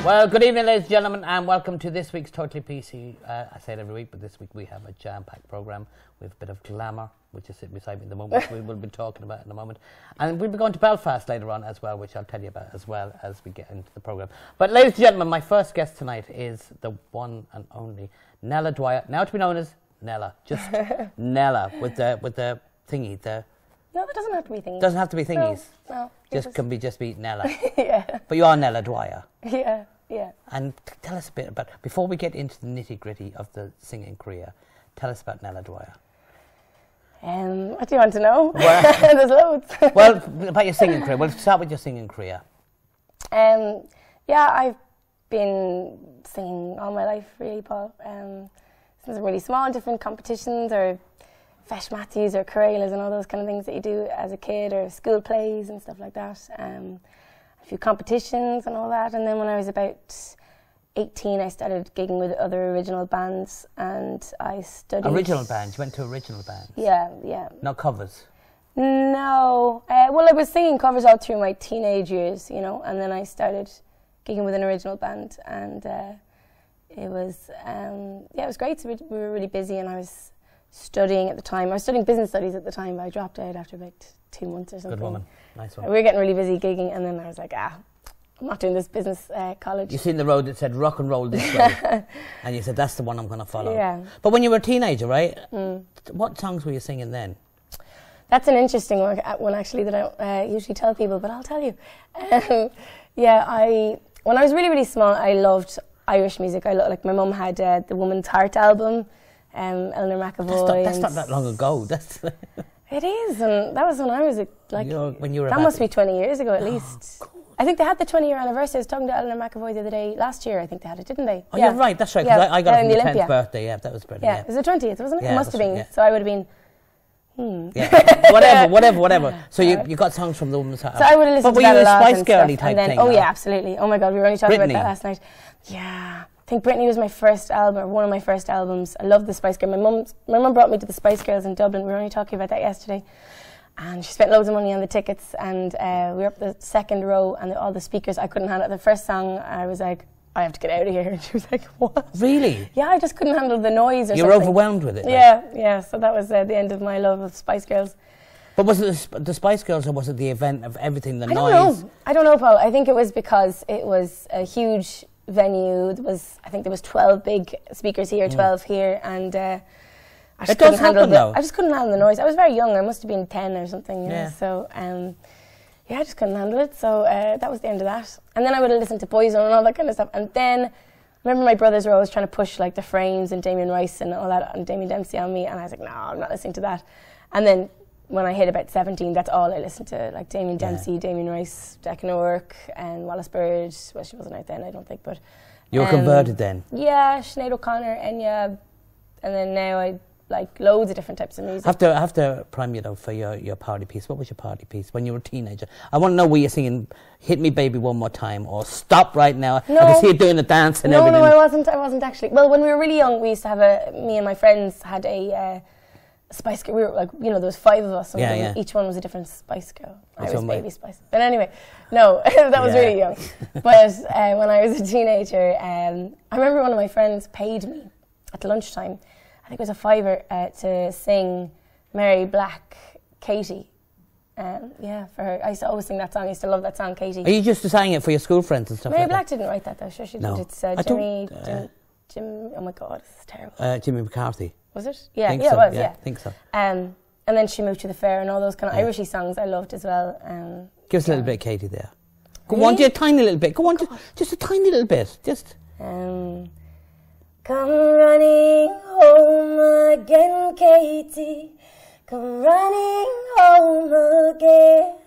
Well, good evening, ladies and gentlemen, and welcome to this week's Totally PC. I say it every week, but this week we have a jam-packed programme with a bit of glamour, which is sitting beside me at the moment, which we will be talking about in a moment. And we'll be going to Belfast later on as well, which I'll tell you about as well as we get into the programme. But ladies and gentlemen, my first guest tonight is the one and only Nella Dwyer, now to be known as Nella. Just Nella with the thingy, No, that doesn't have to be thingies. Doesn't have to be thingies. No. Can just be Nella. Yeah. But you are Nella Dwyer. Yeah. And tell us a bit about, before we get into the nitty-gritty of the singing career, tell us about Nella Dwyer. What do you want to know? Well, there's loads. Well, about your singing career. We'll start with your singing career. Yeah, I've been singing all my life, really, Paul. Since I'm really small, different competitions or Fesh Matthews or Corellas and all those kind of things that you do as a kid, or school plays and stuff like that. A few competitions and all that. And then when I was about 18, I started gigging with other original bands, and I studied... Original bands? You went to original bands? Yeah. Not covers? No. Well, I was singing covers all through my teenage years, you know, and then I started gigging with an original band, and it was great. So we were really busy, and I was studying at the time. I was studying business studies at the time, but I dropped out after about 2 months or something. Good woman. Nice one. We were getting really busy gigging, and then I was like, I'm not doing this business college. You seen the road that said rock and roll this way, and you said, that's the one I'm going to follow. Yeah. But when you were a teenager, right, what songs were you singing then? That's an interesting one actually, that I don't usually tell people, but I'll tell you. When I was really, really small, I loved Irish music. Like my mum had the Woman's Heart album, Eleanor McAvoy. That's not that long ago. It is, and that was when I was when you were that must be 20 years ago at least. Cool. I think they had the 20-year anniversary. I was talking to Eleanor McAvoy the other day. Last year, I think they had it, didn't they? Oh, you're right. That's right. Because I got it for my 10th birthday. Yeah, that was brilliant. Yeah, it was the 20th, wasn't it? Yeah, it must have been. Yeah. So I would have been. Yeah, whatever. So you got songs from the Woman's Heart. So I would have listened to that a lot. But were you a Spice Girly type thing? Oh yeah, absolutely. Oh my God, we were only talking about that last night. Yeah, I think Britney was my first album, or one of my first albums. I love the Spice Girls. My mum brought me to the Spice Girls in Dublin. We were only talking about that yesterday. And she spent loads of money on the tickets, and we were up the second row, and all the speakers, I couldn't handle it. The first song, I was like, I have to get out of here. And she was like, what? Really? Yeah, I just couldn't handle the noise or You were overwhelmed with it? Yeah. So that was the end of my love of Spice Girls. But was it the Spice Girls, or was it the event of everything, the noise? I don't know, Paul. I think it was because it was a huge venue. I think there was 12 big speakers here, 12 here, and I just couldn't handle the noise. I was very young. I must have been 10 or something. You know? So I just couldn't handle it. So that was the end of that. And then I would have listened to Boyzone and all that kind of stuff. And then I remember my brothers were always trying to push like the Frames and Damien Rice and all that, and Damien Dempsey on me, and I was like, no, I'm not listening to that. And then when I hit about 17, that's all I listened to, like Damien Dempsey, Damien Rice, Declan O'Rourke, and Wallace Bird. Well, she wasn't out then, I don't think, but... You were converted then? Yeah, Sinead O'Connor, Enya, and then now I like loads of different types of music. I have to prime you though for your party piece. What was your party piece when you were a teenager? I want to know, were you singing "Hit Me Baby One More Time" or "Stop Right Now"? No. I can see you doing the dance and everything. No, I wasn't actually. Well, when we were really young, we used to have me and my friends had a Spice Girl. We were like, there was 5 of us, and each one was a different Spice Girl. I was Baby Spice. But anyway, no, that was really young. But when I was a teenager, I remember one of my friends paid me at lunchtime, I think it was a £5 to sing Mary Black, Katie. For her. I used to always sing that song. I used to love that song, Katie. Are you just sang it for your school friends and stuff Mary like Black that? didn't write that though. Sure she no. did. It's Jim, oh my God, this is terrible. Jimmy McCarthy. Was it? Yeah, it was. I think so. And then she moved to the fair, and all those kind of Irishy songs I loved as well. Give us a little bit of Katie there. Go on, just a tiny little bit. Go on, just a tiny little bit. Just. Come running home again, Katie. Come running home again.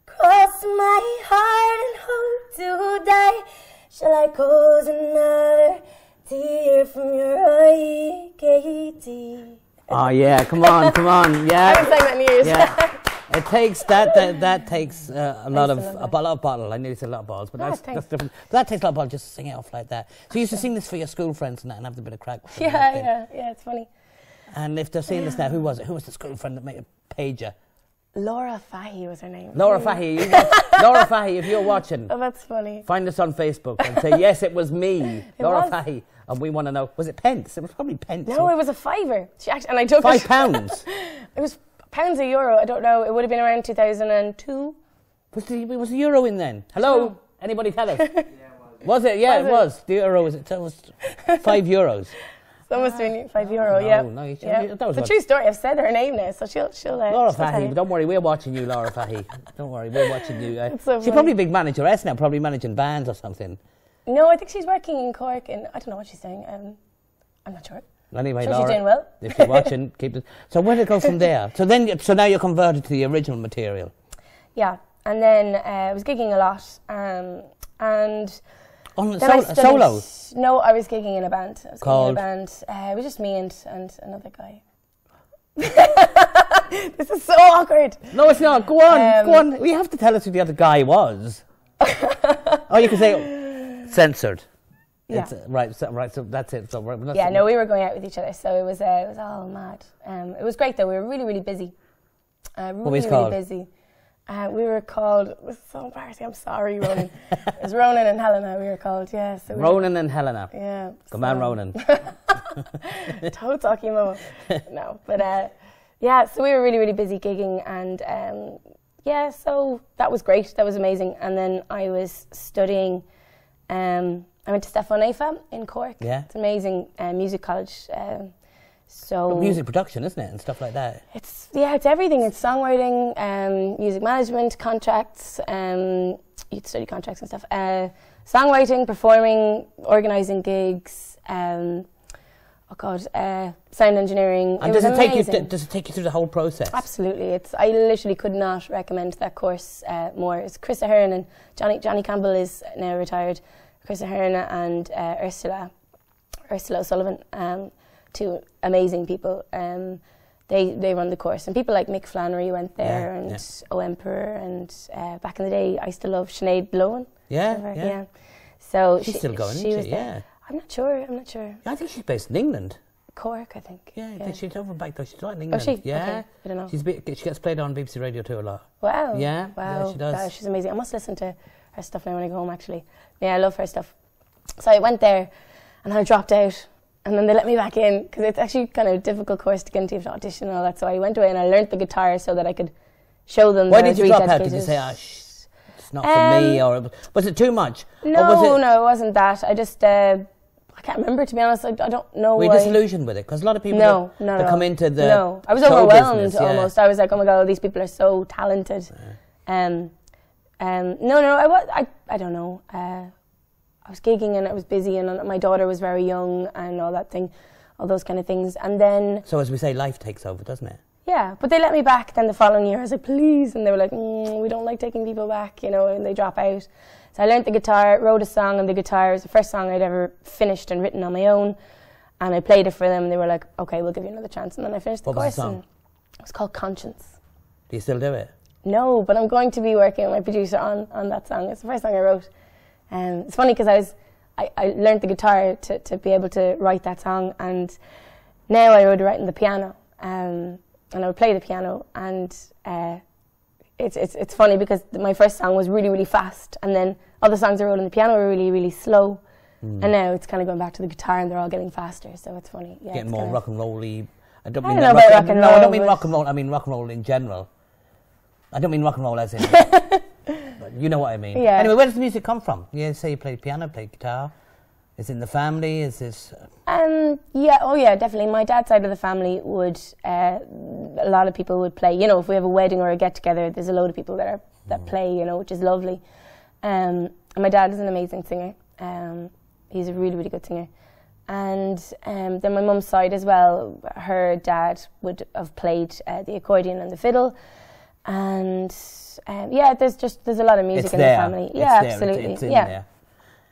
Cross my heart and hope to die. Shall I cause another tear from your eye, Katie? Oh yeah, come on, yeah. I haven't sang that in years. Yeah. It takes that takes a lot of a bottle. I nearly said a lot of bottles, but that's different. But that takes a lot of bottles just to sing it off like that. So you used to sing this for your school friends and that, and have a bit of crack with them. Yeah, it's funny. And if they're seeing this now, who was it? Who was the school friend that paid you? Laura Fahey was her name. Laura Fahey. Laura Fahey, if you're watching. Oh, that's funny. Find us on Facebook and say, yes, it was me, Laura Fahey. And we want to know, was it pence? It was probably pence. No, it was a £5. She actually, and I took £5? It was pounds or euro, I don't know. It would have been around 2002. Was the euro in then? Hello? True. Anybody tell us? Yeah, was it? Yeah, it was. The euro was €5. That must have been €5, yeah. No, that was it's a true story. I've said her name now, so she'll Laura Fahey, don't worry, we're watching you, Laura Fahey. Don't worry, we're watching you. So she's probably a big manageress now, probably managing bands or something. No, I think she's working in Cork, and I don't know what she's doing. I'm not sure. Anyway, sure, Laura, she's doing well. If you're watching, keep it. So where did it go from there? So now you're converted to the original material. Yeah, and then I was gigging a lot, and. On solo? No, I was gigging in a band. Called? It was just me and another guy. This is so awkward. No, it's not. Go on, go on. You have to tell us who the other guy was. Oh, you can say censored. Yeah. Right. So that's it. So no, we were going out with each other, so it was all mad. It was great though. We were really, really busy. Really busy. We were called, it was so embarrassing, I'm sorry, Ronan. It was Ronan and Helena, we were called, yeah. So Ronan and Helena. Yeah. Good man, Ronan. Don't talk emo. No, but so we were really, really busy gigging, and so that was great, that was amazing. And then I was studying, I went to Stefan Afa in Cork. Yeah. It's an amazing music college. But music production, isn't it, and stuff like that? It's everything. It's songwriting, music management, contracts. You'd study contracts and stuff. Songwriting, performing, organising gigs. Sound engineering. And does it take you through the whole process? Absolutely. I literally could not recommend that course more. It's Chris Ahern and Johnny Campbell is now retired. Chris Ahern and Ursula O'Sullivan. Two amazing people. They run the course, and people like Mick Flannery went there, and O Emperor, and back in the day, I used to love Sinead Blowen. Yeah. So she's still going, isn't she? Yeah. I'm not sure. I think she's based in England. Cork, I think. Yeah, I think she's over back though. She's right in England. Oh, she? Yeah. Okay. I don't know. She gets played on BBC Radio 2 a lot. Wow. Yeah. Wow. Yeah, she does. Wow, she's amazing. I must listen to her stuff now when I go home. Actually, yeah, I love her stuff. So I went there, and I dropped out. And then they let me back in, because it's actually kind of a difficult course to get into, to audition and all that. So I went away and I learnt the guitar so that I could show them. Why did you drop out? Did you say, it's not for me, or was it too much? No, it wasn't that. I just, I can't remember, to be honest. I don't know. Were you disillusioned with it? Because a lot of people that come into the No, I was overwhelmed almost. I was like, oh my God, these people are so talented. I don't know. I was gigging and I was busy, and my daughter was very young and all those kind of things. And then... So as we say, life takes over, doesn't it? Yeah, but they let me back then the following year. I was like, please. And they were like, we don't like taking people back, and they drop out. So I learnt the guitar, wrote a song on the guitar. It was the first song I'd ever finished and written on my own. And I played it for them, and they were like, okay, we'll give you another chance. And then I finished the course. What was the song? It was called Conscience. Do you still do it? No, but I'm going to be working with my producer on that song. It's the first song I wrote. It's funny because I learned the guitar to be able to write that song, and now I would write on the piano, and I would play the piano, and it's funny because my first song was really, really fast, and then all the songs I wrote on the piano were really, really slow, and now it's kind of going back to the guitar, and they're all getting faster, so it's funny. Yeah, getting more rock and roll-y. I don't know about rock and roll. No, I don't mean rock and roll. I mean rock and roll in general. I don't mean rock and roll as in... You know what I mean. Yeah. Anyway, where does the music come from? You say you play piano, play guitar. Is it in the family? Is this... definitely. My dad's side of the family would... a lot of people would play. If we have a wedding or a get-together, there's a load of people that play, which is lovely. And my dad is an amazing singer. He's a really, really good singer. And then my mum's side as well, her dad would have played the accordion and the fiddle. And... there's a lot of music in the family. Absolutely. It's in there.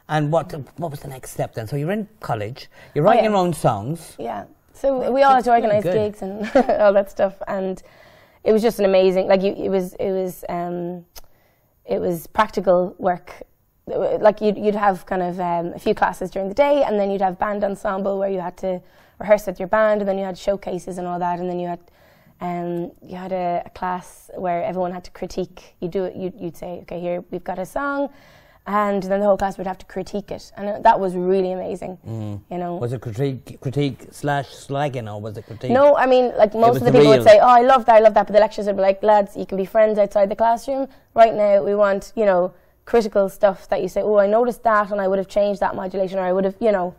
And what was the next step then? So you're in college, you're writing your own songs. Yeah. So we all had to organise gigs and all that stuff, and it was just an amazing. It was practical work. Like you'd have kind of a few classes during the day, and then you'd have band ensemble where you had to rehearse with your band, and then you had showcases and all that, and then you had You had a class where everyone had to critique. You'd say, okay, here we've got a song, and then the whole class would have to critique it, and that was really amazing. You know, was it critique / slagging, or was it critique? No, I mean, like most of the people would say, "Oh, I love that," but the lecturers would be like, "Lads, you can be friends outside the classroom. Right now, we want, you know, critical stuff that you say, oh, I noticed that, and I would have changed that modulation, or I would have, you know,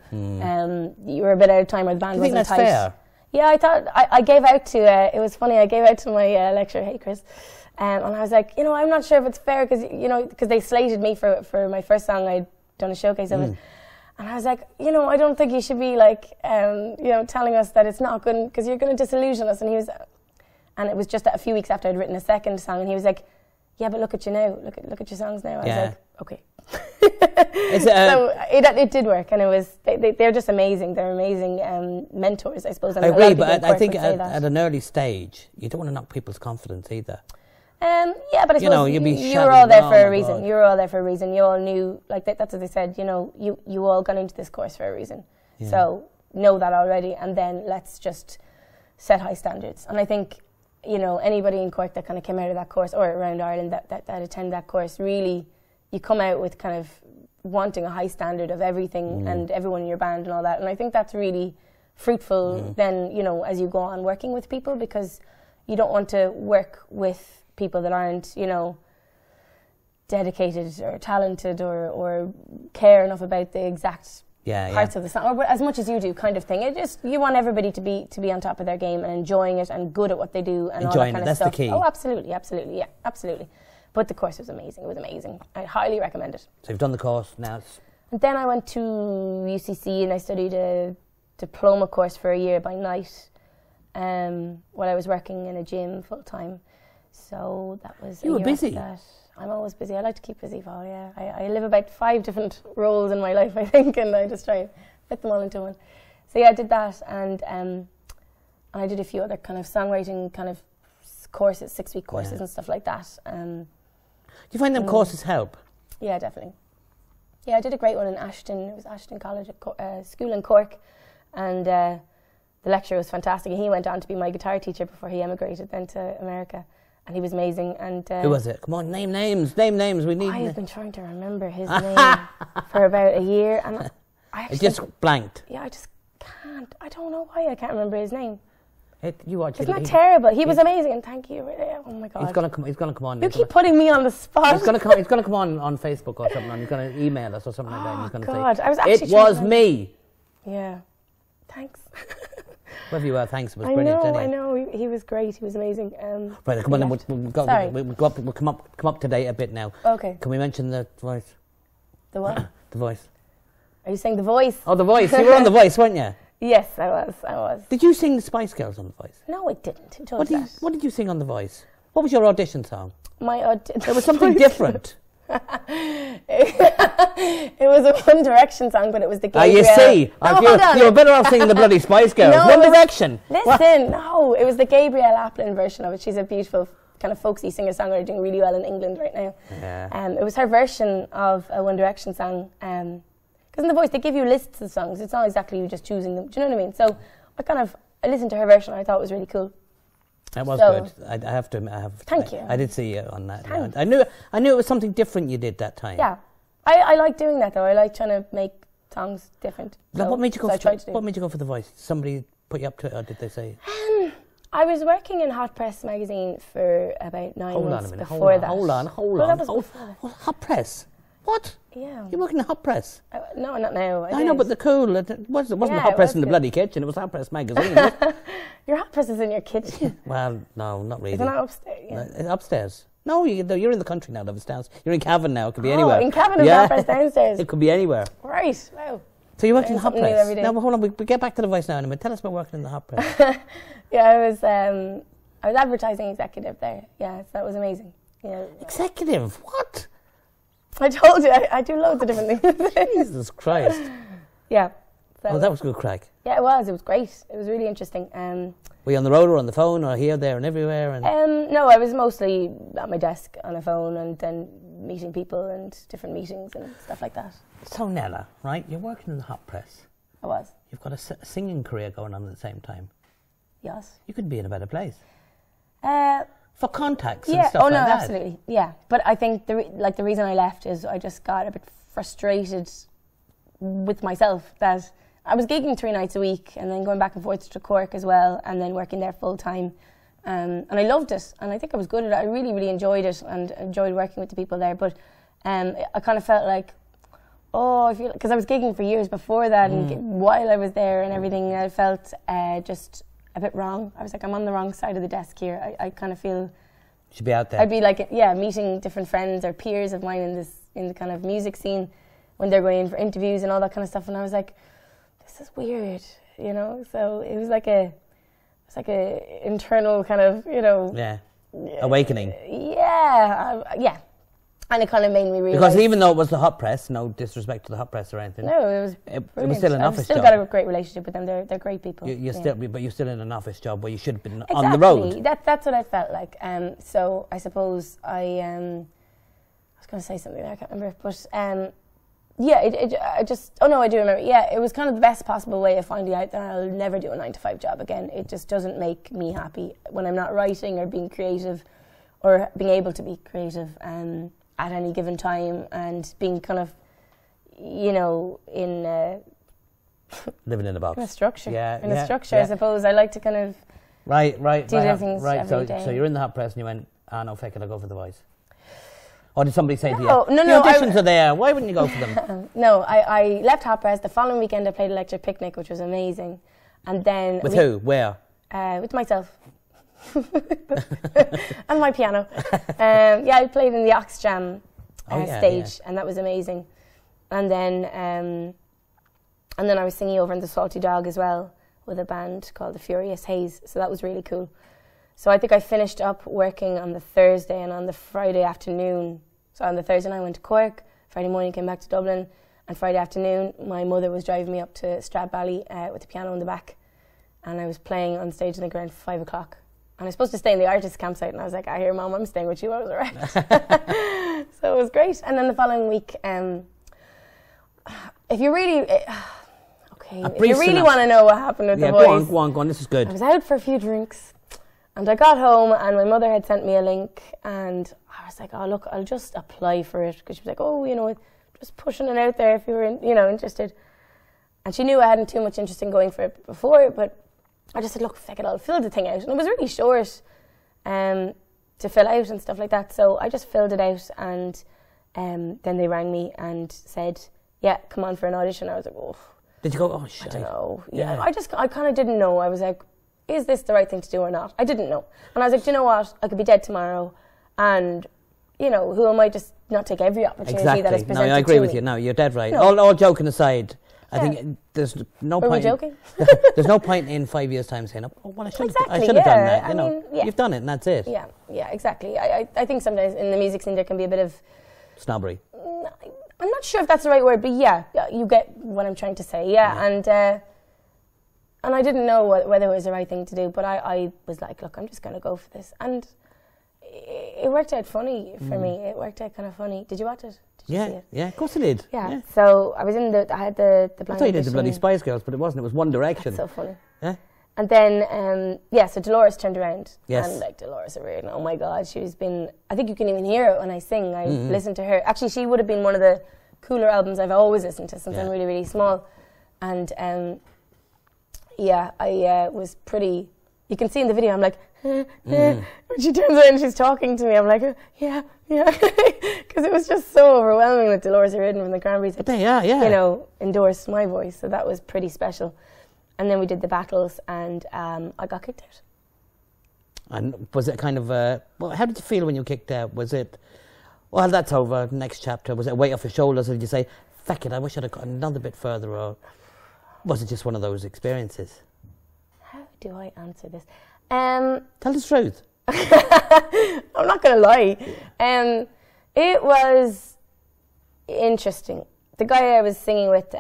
you were a bit out of time, or the band wasn't that's tight." Fair? Yeah, I thought I gave out to. It was funny. I gave out to my lecturer, hey Chris, and I was like, you know, I'm not sure if it's fair because they slated me for my first song. I'd done a showcase of it, and I was like, you know, I don't think you should be like, you know, telling us that it's not good because you're going to disillusion us. And and it was just a few weeks after I'd written a second song, and he was like, yeah, but look at you now. Look at your songs now. I was like, okay. So it did work, and it was they're just amazing. They're amazing mentors, I suppose. And I agree, but I think at an early stage, you don't want to knock people's confidence either. Yeah, but I suppose you were all there for a reason. You were all there for a reason. You all knew, like that's what they said. You know, you all got into this course for a reason. Yeah. So know that already, and then let's just set high standards. And I think, you know, anybody in Cork that kind of came out of that course, or around Ireland that attended that course, really, you come out with kind of wanting a high standard of everything and everyone in your band and all that. And I think that's really fruitful then, you know, as you go on working with people, because you don't want to work with people that aren't, you know, dedicated or talented or care enough about the exact parts of the song, or as much as you do, kind of thing. It just, you want everybody to be on top of their game and enjoying it and good at what they do and enjoying all that kind of stuff. That's the key. Oh, absolutely, yeah, absolutely. But the course was amazing. It was amazing. I highly recommend it. So you've done the course now. And then I went to UCC and I studied a diploma course for a year by night, while I was working in a gym full time. So that was. You were busy. I'm always busy. I like to keep busy, Paul. Yeah, I live about 5 different roles in my life, I think, and I just try and fit them all into one. So yeah, I did that, and I did a few other kind of songwriting kind of courses, 6-week courses and stuff like that. Do you find them courses help? Yeah, definitely. Yeah, I did a great one in Ashton. It was Ashton College, school in Cork, and the lecturer was fantastic. He went on to be my guitar teacher before he emigrated then to America. And he was amazing. And who was it? Come on, name names. Name names. We need. I've been trying to remember his name for about a year, and it just blanked. Yeah, I just can't. I don't know why I can't remember his name. Isn't that terrible? He was amazing, and thank you. Oh my God. He's gonna come on. You keep putting me on the spot. He's gonna come on Facebook or something, and he's gonna email us or something like that. And he's gonna God, say, I was actually it was me. Yeah. Thanks. Whatever you were, thanks. It was brilliant. I know. He was great. He was amazing. Right, come on. We'll come up to date a bit now. Okay. Can we mention the voice? The what? The Voice. Are you saying The Voice? Oh, The Voice. You were on The Voice, weren't you? Yes, I was. Did you sing the Spice Girls on The Voice? No, I didn't. Who told you that? What did you sing on The Voice? What was your audition song? My audition. It was something different. It was a One Direction song, but it was the Gabriel. You see, you were better off singing the bloody Spice Girls. No, One Direction. Listen, no, it was the Gabriel Aplin version of it. She's a beautiful kind of folksy singer-songwriter doing really well in England right now. Yeah. It was her version of a One Direction song. Because in The Voice, they give you lists of songs. It's not exactly you just choosing them. Do you know what I mean? So I listened to her version. I thought it was really cool. That was good. I have to. Thank you. I did see you on that. Yeah. I knew it was something different you did that time. Yeah, I like doing that though. I like trying to make songs different. So, what made you go? What made you go for The Voice? Somebody put you up to it, or did they say? I was working in Hot Press magazine for about 9 months before that. Hold on. Hot Press. What? Yeah. You're working in Hot Press? No, not now. I know, but it wasn't Hot Press in the bloody kitchen. It was Hot Press magazine. Your Hot Press is in your kitchen. Well, no, not really. Isn't that upstairs? Yeah. No, upstairs. No, you're in the country now, love. It's down. You're in Cavan now. It could be anywhere. In Cavan is Hot Press downstairs. It could be anywhere. Right. Wow. So you worked in the Hot Press. Now, hold on. We get back to The Voice now in a minute. Tell us about working in the Hot Press. Yeah, I was advertising executive there. Yeah, so that was amazing. Yeah. Executive? What? I told you, I do loads of different things. Jesus Christ. Yeah. So that was good crack. Yeah, it was great. It was really interesting. Were you on the road or on the phone or here, there and everywhere? No, I was mostly at my desk on a phone and then meeting people and different meetings and stuff like that. So Nella, right, you're working in the Hot Press. I was. You've got a singing career going on at the same time. Yes. You couldn't be in a better place. For contacts yeah. and stuff Oh no, like that. absolutely. Yeah, but I think the reason I left is I just got a bit frustrated with myself that I was gigging 3 nights a week and then going back and forth to Cork as well, and then working there full time. And I loved it, and I think I was good at it. I really, really enjoyed it and enjoyed working with the people there. But I kind of felt like, oh, I feel because I was gigging for years before that, and while I was there and everything, I felt just a bit wrong. I was like, I'm on the wrong side of the desk here. I kind of feel should be out there. I'd be like, yeah, meeting different friends or peers of mine in the kind of music scene when they're going in for interviews and all that kind of stuff, and I was like, this is weird, you know. So it was like a internal kind of, you know, awakening. Yeah. And it kind of made me realize. Because even though it was the hot press, no disrespect to the hot press or anything. No, it was it was still an office job. I've still got a great relationship with them. They're great people. You're still in an office job where you should have been on the road. That's what I felt like. So I suppose I was going to say something there, I can't remember. But I do remember. Yeah, it was kind of the best possible way of finding out that I'll never do a 9-to-5 job again. It just doesn't make me happy when I'm not writing or being creative or being able to be creative at any given time, and being kind of, you know, in living in a box. In a structure. In a structure, I suppose. I like to kind of do things every day. So you're in the hot press and you went, no, feck it, I'll go for The Voice. Or did somebody say to you, No, the auditions are there, why wouldn't you go for them? No, I left Hot Press. The following weekend I played Electric Picnic, which was amazing. And then... With who? Where? With myself. And my piano. I played in the Ox Jam stage, and that was amazing. And then I was singing over in the Salty Dog as well with a band called the Furious Haze, so that was really cool. So I think I finished up working on the Thursday, and on the Friday afternoon, so on the Thursday night I went to Cork, Friday morning came back to Dublin, and Friday afternoon my mother was driving me up to Stradbally with the piano in the back, and I was playing on stage in the around 5 o'clock. And I was supposed to stay in the artist campsite, and I was like, I hear Mum, I'm staying with you. I was all right. So it was great. And then the following week, if you really want to know what happened with The Voice. Go on, this is good. I was out for a few drinks, and I got home, and my mother had sent me a link, and I was like, oh, look, I'll just apply for it, because she was like, oh, you know, just pushing it out there if you were, interested. And she knew I hadn't too much interest in going for it before, but I just said, look, feck it, I'll fill the thing out. And it was really short to fill out and stuff like that. So I just filled it out, and then they rang me and said, yeah, come on for an audition. I was like, oh. Did you go, oh, shit? I don't know. Yeah. I kind of didn't know. I was like, is this the right thing to do or not? I didn't know. And I was like, do you know what? I could be dead tomorrow. And, you know, who am I just not take every opportunity that is presented to me? No, I agree with you. No, you're dead right. No. All joking aside, I think there's no point. Are we joking? There's no point in 5 years' time saying, "Oh, well, I should have done that." I mean, you've done it, and that's it. Yeah, exactly. I think sometimes in the music scene there can be a bit of snobbery. I'm not sure if that's the right word, but yeah, you get what I'm trying to say. Yeah. And I didn't know whether it was the right thing to do, but I was like, look, I'm just going to go for this, and it worked out funny for me. It worked out kind of funny. Did you watch it? Did you see it? Yeah, of course I did. Yeah. So I was I had the blind I thought you did the bloody Spice Girls, but it wasn't. It was One Direction. That's so funny. Yeah. And then, so Dolores turned around. Yes. And like Dolores O'Riordan, oh my God, I think you can even hear it when I sing. I listen to her. Actually, she would have been one of the cooler albums I've always listened to since I'm really, really small. And I was pretty, you can see in the video, I'm like, when she turns around and she's talking to me, I'm like, yeah. Because it was just so overwhelming with Dolores O'Riordan from the Cranberries. You know, endorsed my voice, so that was pretty special. And then we did the battles, and I got kicked out. And was it kind of how did you feel when you kicked out? Was it, well, that's over, next chapter? Was it a weight off your shoulders, or did you say, feck it, I wish I'd have got another bit further, or was it just one of those experiences? How do I answer this? Tell the truth. I'm not going to lie. It was interesting. The guy I was singing with,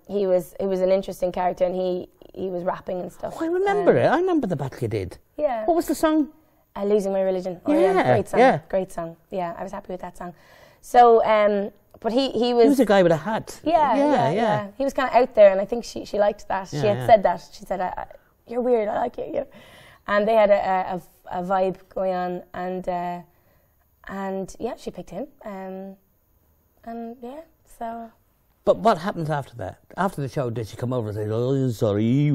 he was an interesting character, and he was rapping and stuff. Oh, I remember it. I remember the battle you did. Yeah. What was the song? Losing My Religion. Oh, great song. Yeah. Great song. Yeah, I was happy with that song. So, but he was... He was a guy with a hat. Yeah. He was kind of out there, and I think she liked that. She had said that. She said, you're weird, I like you. And they had a vibe going on, and yeah, she picked him, and yeah, so. But what happens after that? After the show, did she come over and say, "Oh, sorry,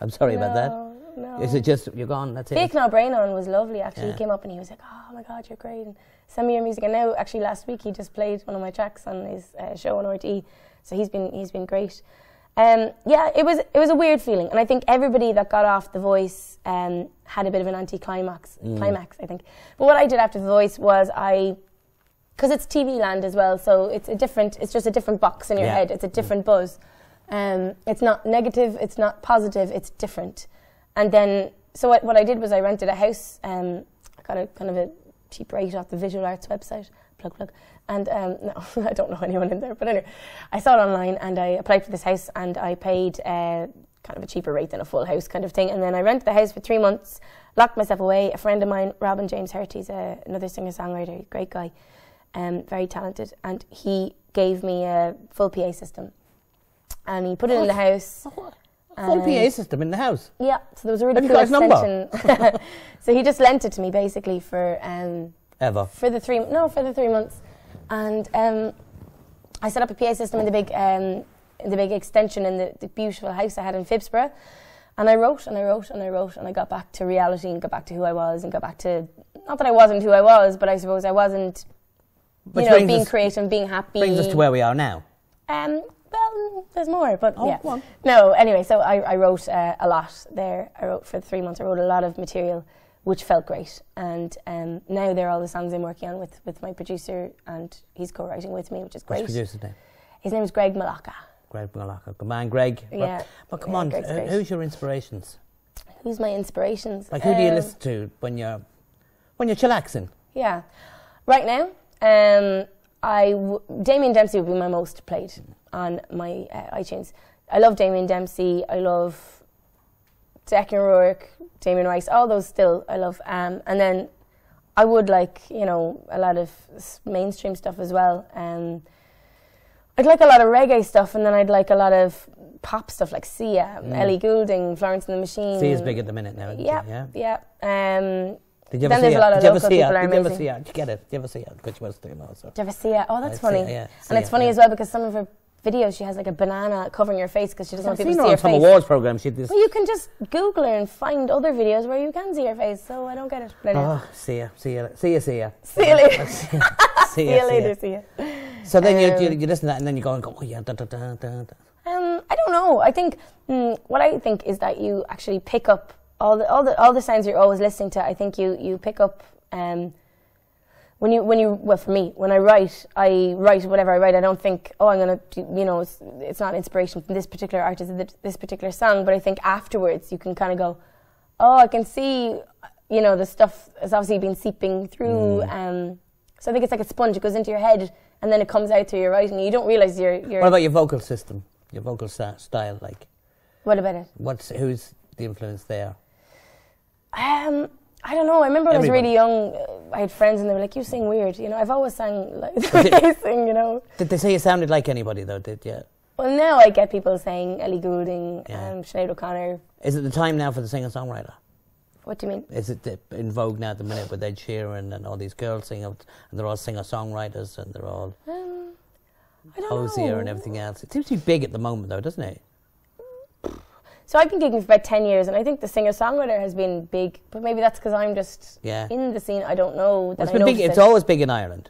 I'm sorry about that"? No. Is it just you're gone? That's it. Fake No Brain On was lovely. Actually, he came up and he was like, "Oh my God, you're great! And send me your music." And now, actually, last week he just played one of my tracks on his show on RTE, so he's been great. Yeah, it was a weird feeling, and I think everybody that got off The Voice had a bit of an anti-climax, I think. But what I did after The Voice was because it's TV land as well, so it's just a different box in your head. It's a different buzz. It's not negative, it's not positive, it's different. And then, so what I did was I rented a house. I got a kind of a cheap rate off the Visual Arts website. Plug. And no, I don't know anyone in there, but anyway, I saw it online and I applied for this house and I paid kind of a cheaper rate than a full house kind of thing. And then I rented the house for 3 months, locked myself away. A friend of mine, Robin James Hurt, he's another singer-songwriter, great guy, very talented, and he gave me a full PA system. And he put it in the house. Full PA system in the house? Yeah, so there was a really cool extension. So he just lent it to me basically for... Ever? For the 3 months. And I set up a PA system in the big extension in the beautiful house I had in Phibsborough. And I wrote and I got back to reality and got back to who I was and got back to, not that I wasn't who I was, but I suppose I wasn't, being creative, being happy. Brings us to where we are now. Well, there's more, but yeah. Go on. No, anyway, so I wrote a lot there. I wrote for 3 months. I wrote a lot of material, which felt great. And now they're all the songs I'm working on with my producer, and he's co-writing with me, which is great. What's your producer's name? His name is Greg Malacca. Greg Malacca. Good man, Greg. Yeah. But come on, who's your inspirations? Who's my inspirations? Like, who do you listen to when you're chillaxing? Yeah. Right now, Damien Dempsey would be my most played on my iTunes. I love Damien Dempsey. I love Declan O'Rourke, Damien Rice, all those still I love. And then I would like, a lot of mainstream stuff as well. I'd like a lot of reggae stuff, and then I'd like a lot of pop stuff like Sia, Ellie Goulding, Florence and the Machine. Sia's big at the minute now, isn't she? Yeah. Did you ever see her? Did you ever see her? Did you get it? Did you ever see her? Because she was doing also. Did you ever see her? Oh, that's funny. Yeah, and it's funny as well because some of her videos, she has like a banana covering her face because she doesn't want people to see her face. I've seen her on some awards program. She did. Well, you can just Google her and find other videos where you can see her face. So I don't get it. Oh, see ya. See you later. See you later. So then you listen to that and then you go and go, oh yeah, I don't know. I think what I think is that you actually pick up all the sounds you're always listening to. I think you pick up well, for me, when I write whatever I write. I don't think, I'm gonna do, it's not inspiration from this particular artist, this particular song. But I think afterwards you can kind of go, I can see, the stuff has obviously been seeping through. So I think it's like a sponge. It goes into your head and then it comes out through your writing. You don't realize you're. What about your vocal system? Your vocal style, like? What about it? Who's the influence there? I don't know. I remember when I was really young, I had friends and they were like, "You sing weird." I've always sang like they sing. Did they say you sounded like anybody though? Did you? Well, now I get people saying Ellie Goulding, Sinead O'Connor. Is it the time now for the singer-songwriter? What do you mean? Is it in vogue now at the minute with Ed Sheeran and all these girls singing, and they're all singer-songwriters and they're all Hosier and everything else? It seems to be big at the moment though, doesn't it? So I've been gigging for about 10 years, and I think the singer-songwriter has been big, but maybe that's because I'm just in the scene. I don't know. It's always big in Ireland,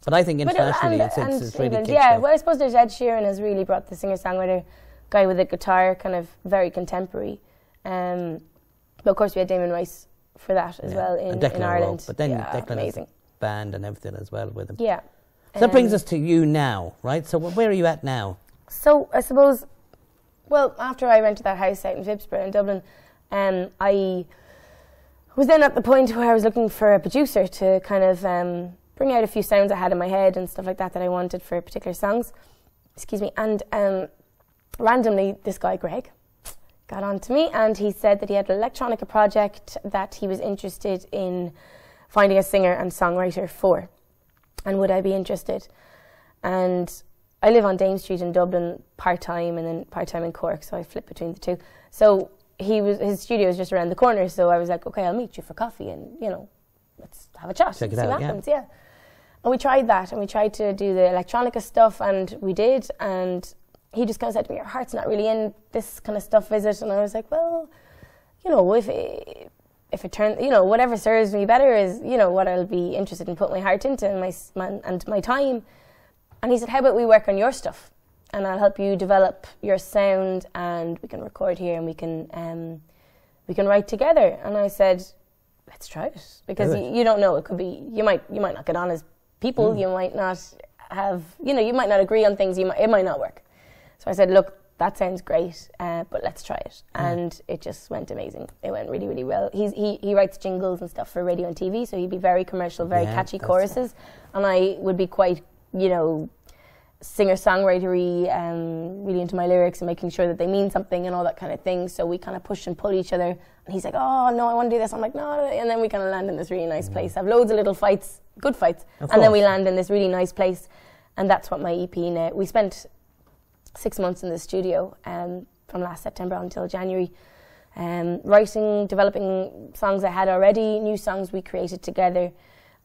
but I think internationally it's really kicked off. Well, I suppose there's Ed Sheeran has really brought the singer-songwriter guy with a guitar, kind of very contemporary. But of course we had Damien Rice for that as well in Ireland. But then Declan has a band and everything as well with him. Yeah. So that brings us to you now, right? So where are you at now? So I suppose... Well, after I rented that house out in Phibsborough in Dublin, I was then at the point where I was looking for a producer to kind of bring out a few sounds I had in my head and stuff like that I wanted for particular songs. Excuse me. And randomly, this guy, Greg, got on to me and he said that he had an electronica project that he was interested in finding a singer and songwriter for. And would I be interested? And I live on Dame Street in Dublin part-time and then part-time in Cork, so I flip between the two. So his studio was just around the corner, so I was like, okay, I'll meet you for coffee and, you know, let's have a chat. Check it see out, what happens, yeah. And we tried that, and we tried to do the electronica stuff, and we did, and he just kind of said to me, your heart's not really in this kind of stuff, is it? And I was like, well, you know, if it turns, you know, whatever serves me better is, you know, what I'll be interested in putting my heart into and my time. And he said, how about we work on your stuff, and I'll help you develop your sound, and we can record here, and we can write together. And I said, let's try it, because you don't know, it could be, you might not get on as people, you might not have, you know, you might not agree on things, it might not work. So I said, look, that sounds great, but let's try it. And it just went amazing. It went really, really well. He writes jingles and stuff for radio and TV, so he'd be very commercial, very catchy choruses. And I would be quite, you know, singer-songwritery, really into my lyrics and making sure that they mean something and all that kind of thing. So we kind of push and pull each other. And he's like, oh, no, I want to do this. I'm like, no. And then we kind of land in this really nice place. Have loads of little fights, good fights. And then we land in this really nice place. And that's what my EP now. We spent 6 months in the studio from last September until January, writing, developing songs I had already, new songs we created together,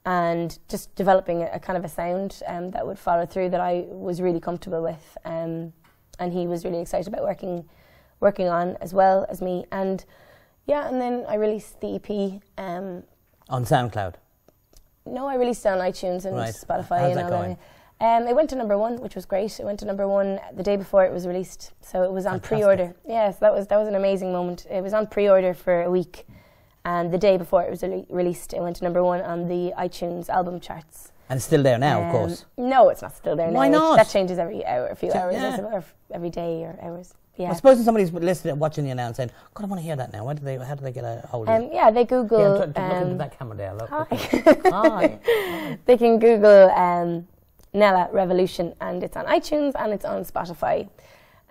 and just developing a kind of a sound that would follow through that I was really comfortable with, and he was really excited about working on as well as me. And yeah, and then I released the EP on SoundCloud. No, I released it on iTunes and Spotify. How's that going? It went to #1, which was great. It went to #1 the day before it was released, so it was on pre-order. Yes, that was an amazing moment. It was on pre-order for a week, and the day before it was released, it went to #1 on the iTunes album charts. And it's still there now, of course. No, it's not still there now. Why not? That changes every hour, a few hours, or every day or hours. Yeah. I suppose somebody's listening, watching you now and saying, God, I want to hear that now. How do they get a hold of it? Yeah, they Google... Yeah, look into that camera there. Look. Hi. They can Google NELLA Revolution, and it's on iTunes and it's on Spotify.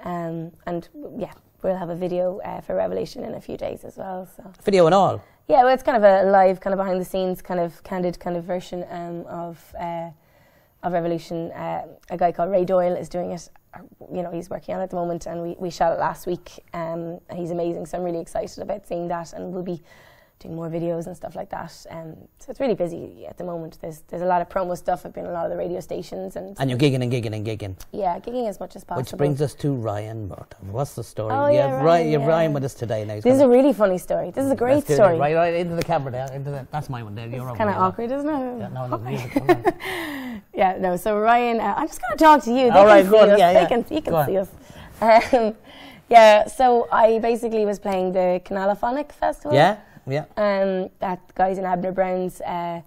And yeah, we'll have a video for Revolution in a few days as well. So. Video and all? Yeah, well, it's kind of a live, kind of behind the scenes, kind of candid kind of version of Revolution. A guy called Ray Doyle is doing it. You know, he's working on it at the moment, and we shot it last week. He's amazing, so I'm really excited about seeing that, and we'll be doing more videos and stuff like that. So it's really busy at the moment. There's a lot of promo stuff. I've been on a lot of the radio stations. And you're gigging and gigging and gigging. Yeah, gigging as much as possible. Which brings us to Ryan Murtaugh. What's the story? Oh, yeah, Ryan, you have Ryan with us today. Now this is a really funny story. This is a great story. Right into the camera there. That's my one there. You're kind of awkward, isn't it? Yeah, no, music. Yeah, no, so Ryan, I'm just going to talk to you. All right, go on. Yeah, you can see us. Yeah, so I basically was playing the Canalaphonic Festival. Yeah. That guys in Abner Brown's Hazel,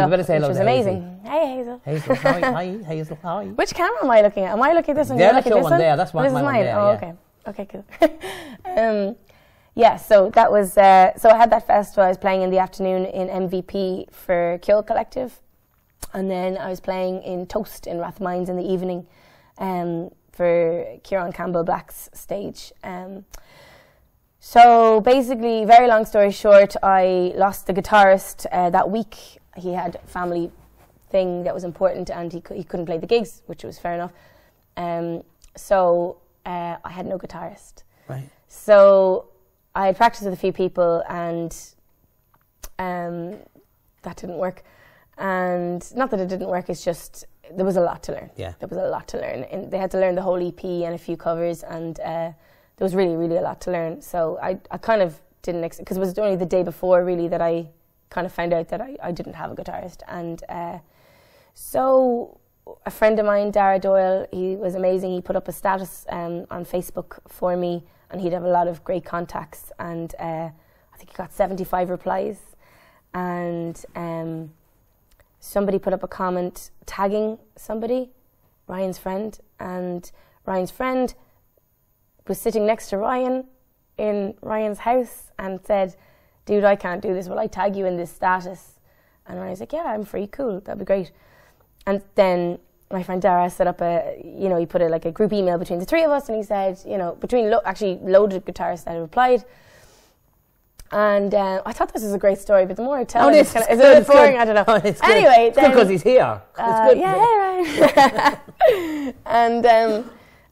better say hello, which was amazing. Hey, Hazel. Hazel, hi. Hazel, hi. Which camera am I looking at? Am I looking at this one? Yeah, that's your one there. That's one. This is mine. There, oh, okay. Okay, cool. Yeah, so that was. So I had that festival. I was playing in the afternoon in MVP for Kyo Collective, and then I was playing in Toast in Rathmines in the evening, for Kieran Campbell Black's stage. So basically, very long story short, I lost the guitarist that week. He had a family thing that was important, and he couldn't play the gigs, which was fair enough. So I had no guitarist. Right. So I had practiced with a few people, and that didn't work. And not that it didn't work, it's just there was a lot to learn. Yeah. There was a lot to learn. And they had to learn the whole EP and a few covers, and there was really, really a lot to learn. So I kind of didn't, because it was only the day before, really, that I kind of found out that I didn't have a guitarist. And so a friend of mine, Dara Doyle, he was amazing. He put up a status on Facebook for me, and he'd have a lot of great contacts. And I think he got 75 replies. And somebody put up a comment tagging somebody, Ryan's friend, and Ryan's friend was sitting next to Ryan in Ryan's house and said, dude, I can't do this. Will I tag you in this status? And Ryan's like, yeah, I'm free. Cool. That'd be great. And then my friend Dara set up he put a group email between the three of us, and he said, between actually loaded guitarists that had replied. And I thought this was a great story, but the more I tell it, it's a bit boring. I don't know. Oh, it's anyway, good because he's here. It's good. Yeah, right.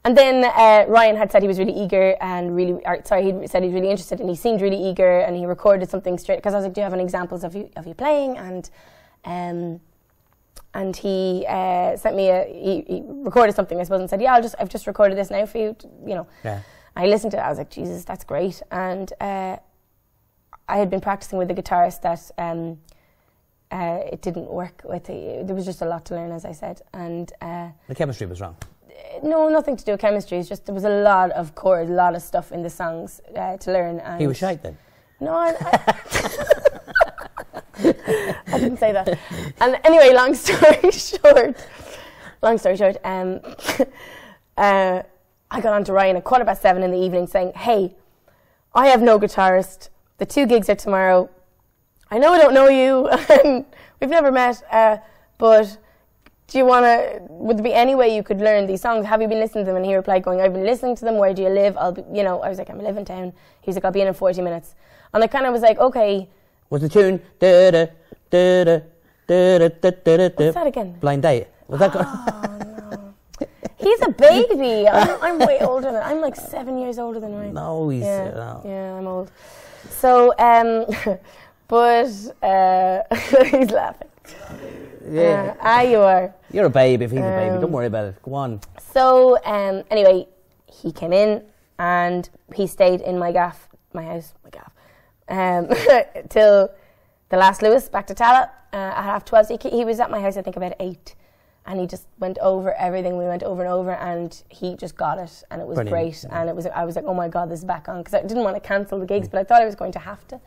And And then Ryan had said he was really eager and he said he was really interested, and he seemed really eager, and he recorded something straight, because I was like, do you have any examples of you playing? And he sent me he recorded something, I suppose, and said, yeah, I've just recorded this now for you, you know. Yeah. I listened to it, I was like, Jesus, that's great. And I had been practicing with a guitarist that it didn't work with. There was just a lot to learn, as I said. And the chemistry was wrong. No, nothing to do with chemistry. It's just there was a lot of chords, a lot of stuff in the songs to learn. And he was shite then? No, I didn't say that. And anyway, long story short, I got on to Ryan at 7:15 in the evening saying, hey, I have no guitarist. The 2 gigs are tomorrow. I know I don't know you. We've never met, but would there be any way you could learn these songs? Have you been listening to them? And he replied going, I've been listening to them. Where do you live? I was like, I live in town. He was like, I'll be in 40 minutes. And I kind of was like, okay. Was the tune? What's that again? Blind Date. Was that good? No. He's a baby. I'm way older than, I'm like 7 years older than Ryan. No, he's... Yeah, I'm old. So, but he's laughing. Yeah. You are. You're a baby if he's a baby. Don't worry about it. Go on. So, anyway, he came in and he stayed in my house, till the last Lewis, back to Tala, at 12:30. So he was at my house, I think, about 8. And he just went over everything. We went over and over, and he just got it, and it was brilliant. Great. And I was like, oh my God, this is back on, because I didn't want to cancel the gigs, but I thought I was going to have to.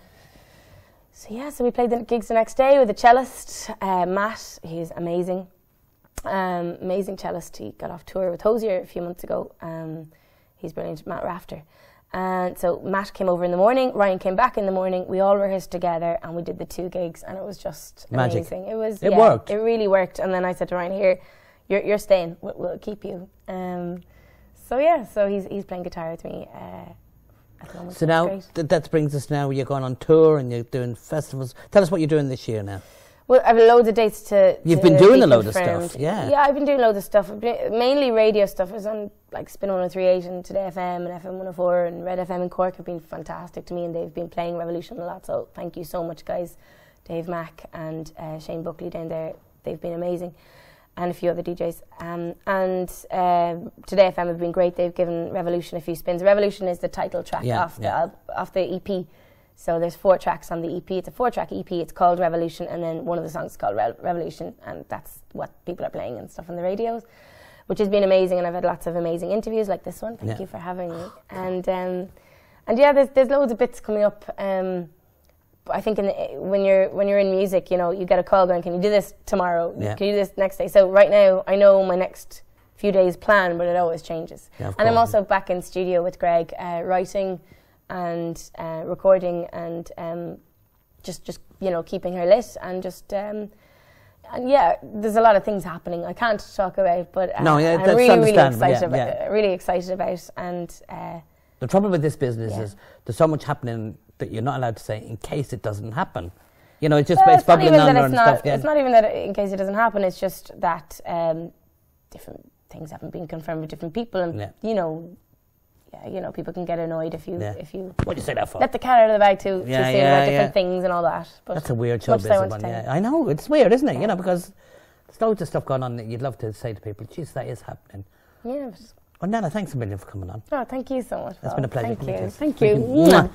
So we played the gigs the next day with the cellist, Matt. He's amazing. Amazing cellist. He got off tour with Hosier a few months ago. He's brilliant, Matt Rafter. And so Matt came over in the morning, Ryan came back in the morning, we all rehearsed together, and we did the 2 gigs, and it was just magic. Amazing. It worked. It really worked. And then I said to Ryan, here, you're staying, we'll keep you. So he's playing guitar with me at the moment. So now, that brings us now, you're going on tour and you're doing festivals. Tell us what you're doing this year now. Well, I have loads of dates to You've been doing a load of stuff, yeah. Yeah, I've been doing loads of stuff, mainly radio stuff. I was on like Spin 103.8 and Today FM and FM 104 and Red FM in Cork have been fantastic to me, and they've been playing Revolution a lot, so thank you so much, guys. Dave Mack and Shane Buckley down there, they've been amazing, and a few other DJs. Today FM have been great. They've given Revolution a few spins. Revolution is the title track off the EP. So there's 4 tracks on the EP. It's a 4-track EP. It's called Revolution, and then one of the songs is called Revolution, and that's what people are playing and stuff on the radios, which has been amazing. And I've had lots of amazing interviews like this one. Thank you for having me. And there's loads of bits coming up. I think when you're in music, you get a call going, can you do this tomorrow? Yeah. Can you do this next day? So right now, I know my next few days' plan, but it always changes. Yeah, and I'm also back in studio with Greg, writing and recording and just keeping her lit and just and there's a lot of things happening I can't talk about, but I'm really excited about and the trouble with this business is there's so much happening that you're not allowed to say in case it doesn't happen. It's just it's bubbling under and stuff. It's not even that in case it doesn't happen, it's just that different things haven't been confirmed with different people, and people can get annoyed if you what do you say that for? Let the cat out of the bag to see about different things and all that. But that's a weird show business one. Yeah, I know, it's weird, isn't it? Because there's loads of stuff going on that you'd love to say to people, geez, that is happening. Yeah. Well, Nella, thanks a million for coming on. Oh, thank you so much. It's been a pleasure. Thank you.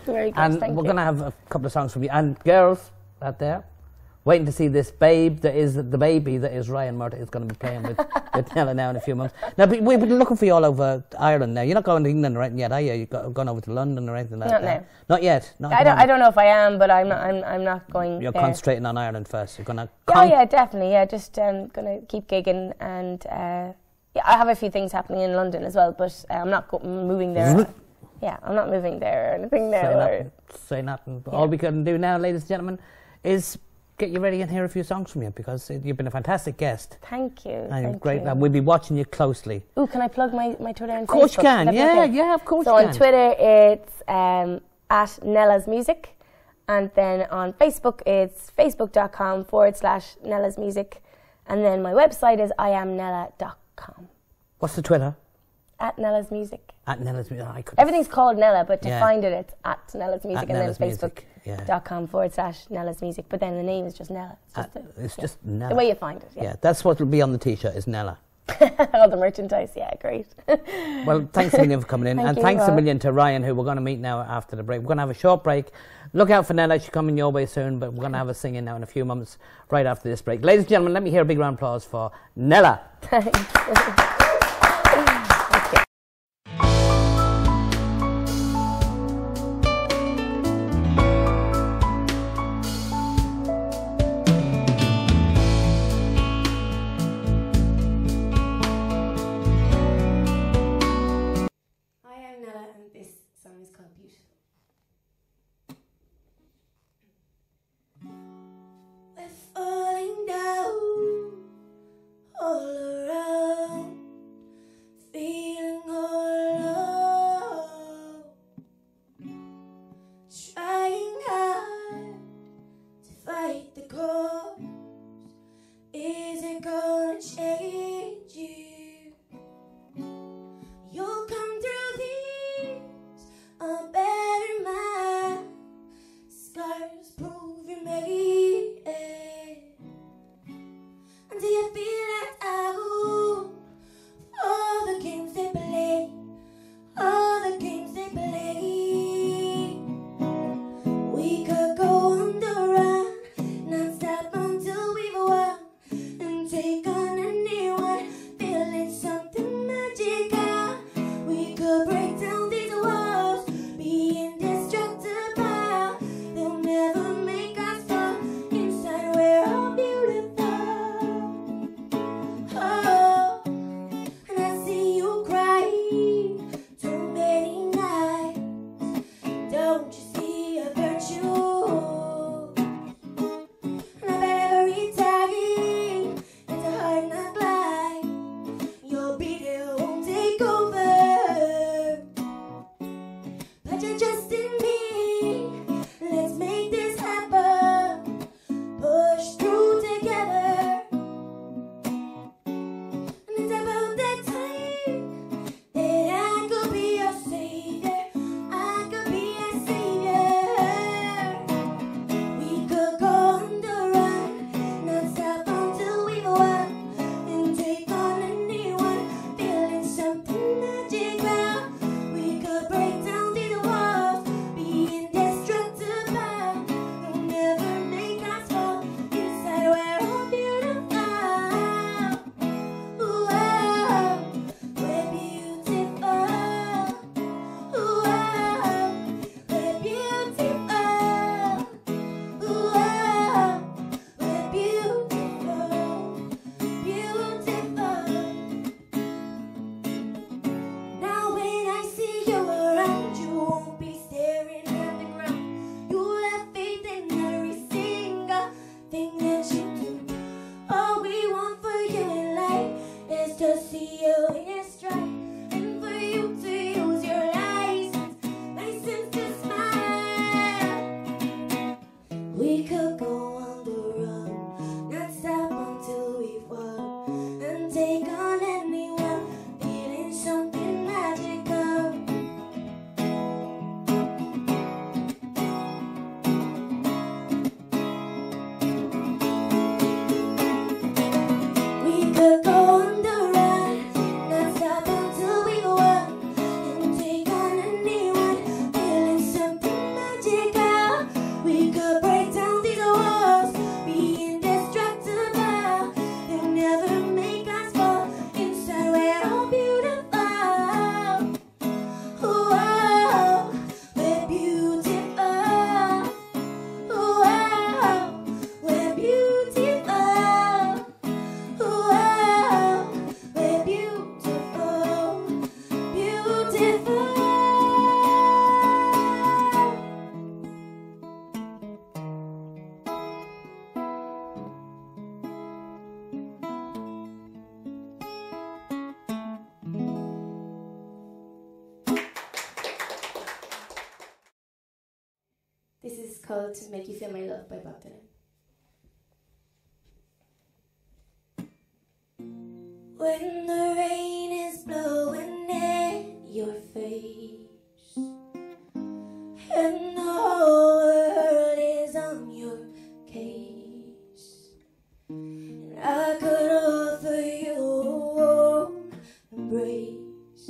Very good. And we're going to have a couple of songs from you. And girls out there, waiting to see this babe that is the baby that is Ryan Murta is going to be playing with Nella now in a few months. Now, we've been looking for you all over Ireland now. You're not going to England or anything yet, are you? You've gone over to London or anything like that? Not now. Not yet? I don't know if I am, but I'm not going You're there. Concentrating on Ireland first. You're going to... definitely. Yeah, just going to keep gigging and... I have a few things happening in London as well, but I'm not moving there. I'm not moving there or anything there. Say nothing. All we can do now, ladies and gentlemen, is get you ready and hear a few songs from you, because you've been a fantastic guest. Thank you. And great. And we'll be watching you closely. Ooh, can I plug my Twitter and Facebook? Of course you can. Yeah, of course you can. So on Twitter, it's at Nella's Music. And then on Facebook, it's facebook.com/Nella's Music. And then my website is iamnella.com. What's the Twitter? at Nella's Music. At Nella's Music. I could. Everything's called Nella, but to find it, it's at Nella's Music, At and Nella's then Music, yeah. facebook.com/Nella's Music. But then the name is just Nella. It's just Nella. The way you find it. Yeah, that's what will be on the T-shirt is Nella. All the merchandise, yeah, great. Well, thanks a million for coming in. Thanks a million to Ryan, who we're going to meet now after the break. We're going to have a short break. Look out for Nella. She's coming your way soon, but we're going to have a singing now in a few months right after this break. Ladies and gentlemen, let me hear a big round of applause for Nella. Thanks. This is called To Make You Feel My Love by Bob Dylan. When the rain is blowing in face, and the whole world is on your case. And I could offer you a warm embrace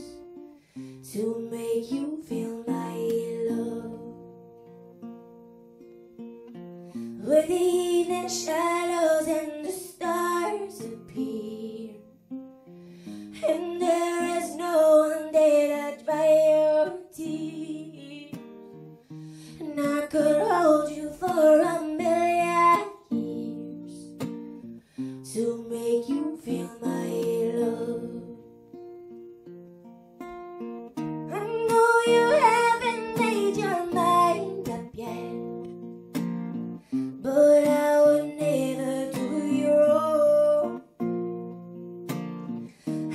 to make you feel my love. With the evening shadows and the stars appear, and there is no one there to dry your tears. And I could hold you for a million years to make you feel my love. I know you haven't made your mind up yet, but I would never do you wrong.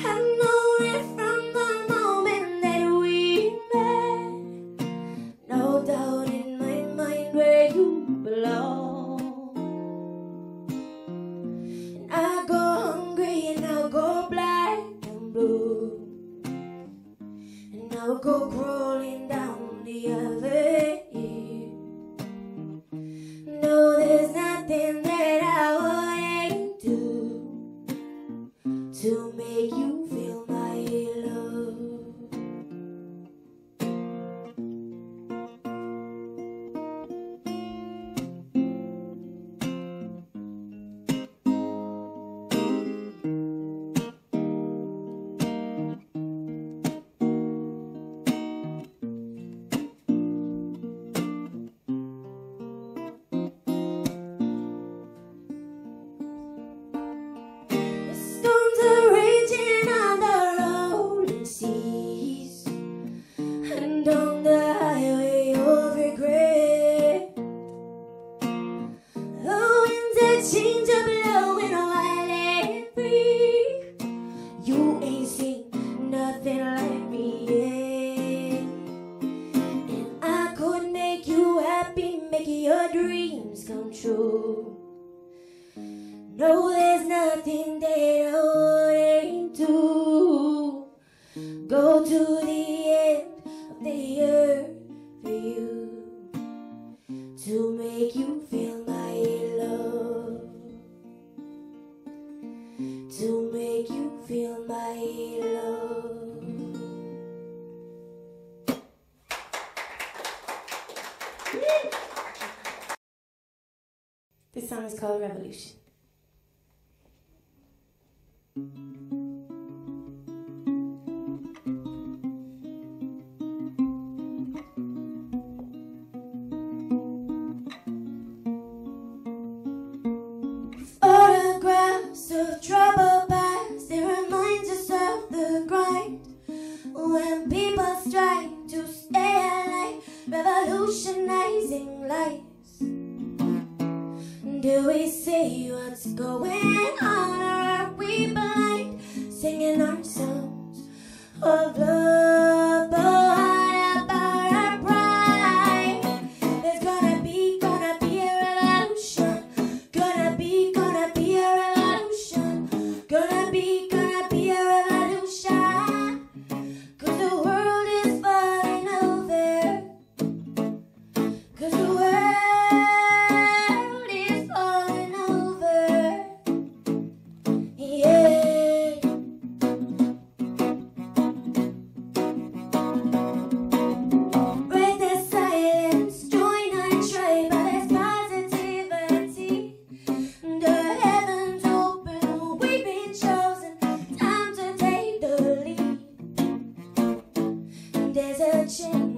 I've known it from the moment that we met. No doubt in my mind where you belong. And I go hungry and I'll go black and blue, and I'll go crawling down the avenue. No, there's nothing that I wouldn't do to make you feel my love. The storms are raging on the rolling seas, and on the highway of regret. The winds that change are blowing wild and free. You ain't seen nothing like me yet. And I could make you happy, make your dreams come true. No, there's nothing that I wouldn't do. Go to the end of the earth for you to make you feel my love. To make you feel my love. This song is called Revolution. Photographs of trouble past, it reminds us of the grind. When people strive to stay alive, revolutionizing lives. Do we see what's going on, or are we blind, singing our songs of love, but what about our pride? There's gonna be a revolution, gonna be a revolution, gonna be a revolution, 'cause the world is falling over, 'cause the world is falling over, yeah. Break the silence, join our tribe, but there's positivity. The heavens open, we've been chosen, time to take the lead. There's a change